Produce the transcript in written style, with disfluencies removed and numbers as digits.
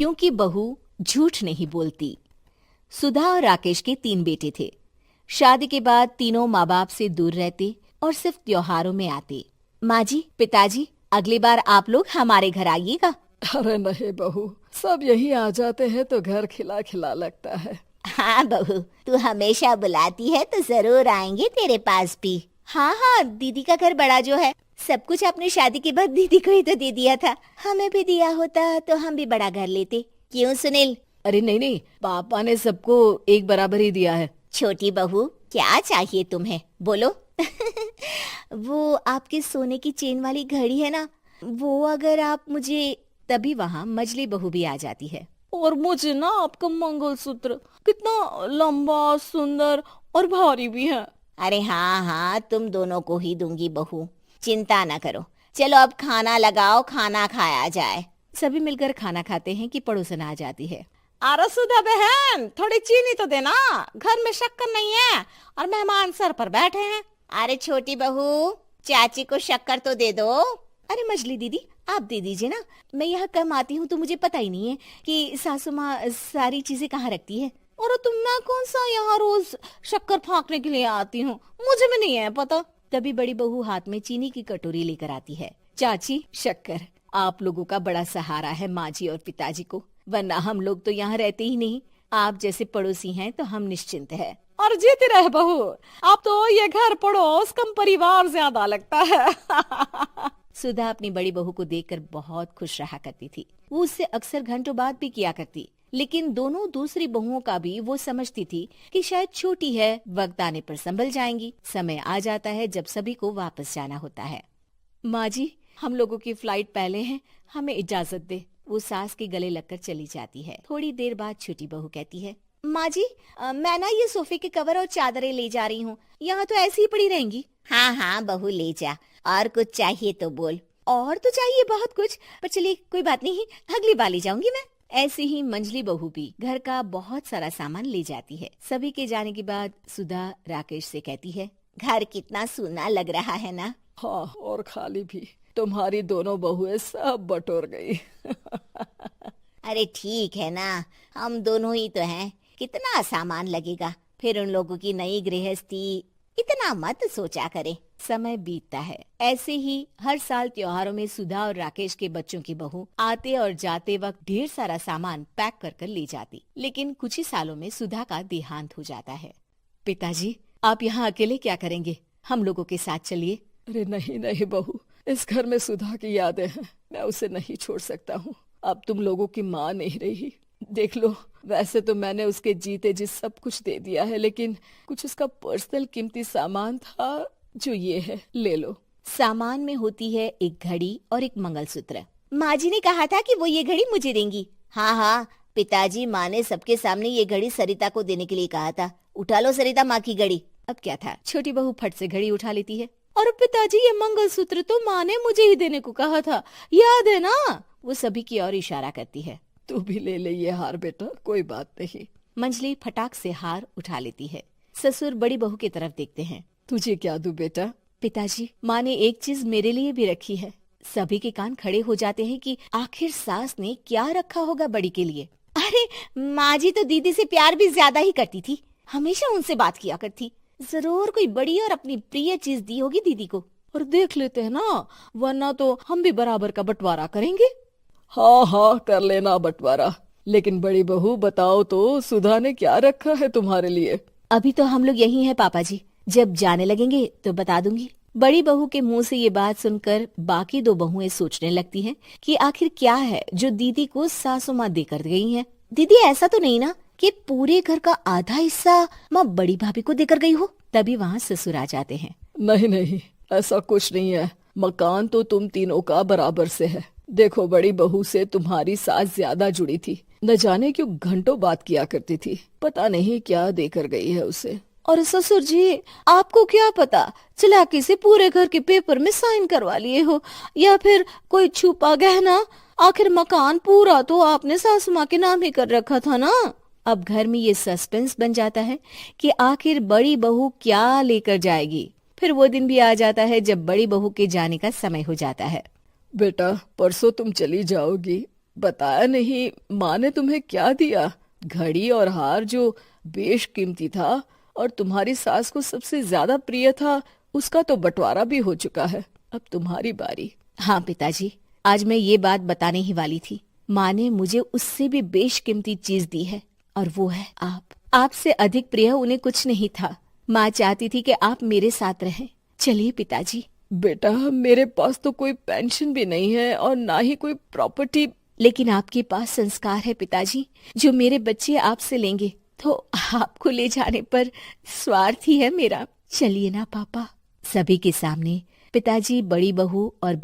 क्योंकि बहू झूठ नहीं बोलती। सुधा और राकेश के 3 बेटे थे। शादी के बाद तीनों माँ बाप से दूर रहते और सिर्फ त्योहारों में आते। माँ जी, पिताजी, अगली बार आप लोग हमारे घर आइएगा। अरे नहीं बहू, सब यही आ जाते हैं तो घर खिला खिला लगता है। हाँ बहू, तू हमेशा बुलाती है तो जरूर आएंगे तेरे पास भी। हाँ हाँ, दीदी का घर बड़ा जो है, सब कुछ आपने शादी के बाद दीदी को ही तो दे दिया था। हमें भी दिया होता तो हम भी बड़ा घर लेते। क्यों सुनील? अरे नहीं नहीं, पापा ने सबको एक बराबर ही दिया है। छोटी बहू, क्या चाहिए तुम्हें, बोलो। वो आपके सोने की चेन वाली घड़ी है ना, वो अगर आप मुझे, तभी वहाँ मजली बहू भी आ जाती है। और मुझे ना आपका मंगलसूत्र कितना लंबा, सुंदर और भारी भी है। अरे हाँ हाँ, तुम दोनों को ही दूंगी बहू, चिंता ना करो। चलो अब खाना लगाओ, खाना खाया जाए। सभी मिलकर खाना खाते हैं कि पड़ोसन आ जाती है। अरे सुधा बहन, थोड़ी चीनी तो देना, घर में शक्कर नहीं है और मेहमान सर पर बैठे हैं। अरे छोटी बहू, चाची को शक्कर तो दे दो। अरे मजली दीदी, आप दे दीजिए ना, मैं यहाँ कम आती हूँ तो मुझे पता ही नहीं है कि सासू माँ सारी चीजें कहाँ रखती है। और तुम, मैं कौन सा यहाँ रोज शक्कर फाँकने के लिए आती हूँ, मुझे भी नहीं है पता। तभी बड़ी बहू हाथ में चीनी की कटोरी लेकर आती है। चाची, शक्कर आप लोगों का बड़ा सहारा है माँ जी और पिताजी को, वरना हम लोग तो यहाँ रहते ही नहीं। आप जैसे पड़ोसी हैं तो हम निश्चिंत है। और जीती रहे बहू, अब तो ये घर पड़ोस कम परिवार ज्यादा लगता है। सुधा अपनी बड़ी बहू को देखकर बहुत खुश रहा करती थी। वो उससे अक्सर घंटों बात भी किया करती, लेकिन दोनों दूसरी बहुओं का भी वो समझती थी कि शायद छोटी है, वक्त आने पर संभल जाएंगी। समय आ जाता है जब सभी को वापस जाना होता है। माँ जी, हम लोगों की फ्लाइट पहले है, हमें इजाजत दे। वो सास के गले लगकर चली जाती है। थोड़ी देर बाद छोटी बहू कहती है, माँ जी, मैं ना ये सोफे के कवर और चादरें ले जा रही हूँ, यहाँ तो ऐसी ही पड़ी रहेंगी। हाँ हाँ बहू, ले जा, और कुछ चाहिए तो बोल। और तो चाहिए बहुत कुछ, पर चलिए कोई बात नहीं, अगली बार ले जाऊंगी मैं। ऐसे ही मंजली बहू भी घर का बहुत सारा सामान ले जाती है। सभी के जाने के बाद सुधा राकेश से कहती है, घर कितना सूना लग रहा है ना। हाँ, और खाली भी। तुम्हारी दोनों बहुएं सब बटोर गई। अरे ठीक है ना, हम दोनों ही तो हैं, कितना सामान लगेगा, फिर उन लोगों की नई गृहस्थी, इतना मत सोचा करे। समय बीतता है। ऐसे ही हर साल त्योहारों में सुधा और राकेश के बच्चों की बहू आते और जाते वक्त ढेर सारा सामान पैक कर कर ले जाती। लेकिन कुछ ही सालों में सुधा का देहांत हो जाता है। पिताजी, आप यहाँ अकेले क्या करेंगे? हम लोगों के साथ चलिए। अरे नहीं नहीं बहू, इस घर में सुधा की यादें हैं, मैं उसे नहीं छोड़ सकता हूँ। अब तुम लोगों की माँ नहीं रही। देख लो, वैसे तो मैंने उसके जीते जी सब कुछ दे दिया है, लेकिन कुछ उसका पर्सनल कीमती सामान था जो ये है, ले लो। सामान में होती है एक घड़ी और एक मंगलसूत्र। माँ जी ने कहा था कि वो ये घड़ी मुझे देंगी। हाँ हाँ, पिताजी, माँ ने सबके सामने ये घड़ी सरिता को देने के लिए कहा था। उठा लो सरिता माँ की घड़ी। अब क्या था, छोटी बहू फट से घड़ी उठा लेती है। और पिताजी, ये मंगलसूत्र तो माँ ने मुझे ही देने को कहा था, याद है ना? वो सभी की ओर इशारा करती है। तू भी ले ले ये हार बेटा, कोई बात नहीं। मंजली फटाक से हार उठा लेती है। ससुर बड़ी बहू की तरफ देखते हैं। तुझे क्या दूं बेटा? पिताजी, माँ ने एक चीज मेरे लिए भी रखी है। सभी के कान खड़े हो जाते हैं कि आखिर सास ने क्या रखा होगा बड़ी के लिए। अरे माँ जी तो दीदी से प्यार भी ज्यादा ही करती थी, हमेशा उनसे बात किया करती। जरूर कोई बड़ी और अपनी प्रिय चीज दी होगी दीदी को। और देख लेते हैं ना, वरना तो हम भी बराबर का बंटवारा करेंगे। हाँ हाँ, कर लेना बंटवारा। लेकिन बड़ी बहू, बताओ तो, सुधा ने क्या रखा है तुम्हारे लिए? अभी तो हम लोग यही हैं पापा जी, जब जाने लगेंगे तो बता दूंगी। बड़ी बहू के मुंह से ये बात सुनकर बाकी दो बहुएं सोचने लगती हैं कि आखिर क्या है जो दीदी को सासू माँ देकर गई हैं। दीदी, ऐसा तो नहीं ना कि पूरे घर का आधा हिस्सा माँ बड़ी भाभी को देकर गई हो? तभी वहाँ ससुर आ जाते हैं। नहीं नहीं, ऐसा कुछ नहीं है। मकान तो तुम तीनों का बराबर से है। देखो, बड़ी बहू से तुम्हारी सास ज्यादा जुड़ी थी, न जाने क्यों घंटों बात किया करती थी। पता नहीं क्या देकर गई है उसे। और ससुर जी, आपको क्या पता, चालाकी से पूरे घर के पेपर में साइन करवा लिए हो, या फिर कोई छुपा गहना। आखिर मकान पूरा तो आपने सासू माँ के नाम ही कर रखा था ना। अब घर में ये सस्पेंस बन जाता है कि आखिर बड़ी बहू क्या लेकर जाएगी। फिर वो दिन भी आ जाता है जब बड़ी बहू के जाने का समय हो जाता है। बेटा, परसों तुम चली जाओगी, बताया नहीं, माँ ने तुम्हें क्या दिया? घड़ी और हार जो बेशकीमती था और तुम्हारी सास को सबसे ज्यादा प्रिय था, उसका तो बंटवारा भी हो चुका है। अब तुम्हारी बारी। हाँ पिताजी, आज मैं ये बात बताने ही वाली थी। माँ ने मुझे उससे भी बेशकीमती चीज दी है और वो है आप। आपसे अधिक प्रिय उन्हें कुछ नहीं था। माँ चाहती थी कि आप मेरे साथ रहें। चलिए पिताजी। बेटा, मेरे पास तो कोई पेंशन भी नहीं है और ना ही कोई प्रॉपर्टी। लेकिन आपके पास संस्कार है पिताजी, जो मेरे बच्चे आपसे लेंगे, तो आपको ले जाने पर स्वार्थ ही है मेरा। चलिए ना पापा। सभी के सामने पिताजी बड़ी बहू और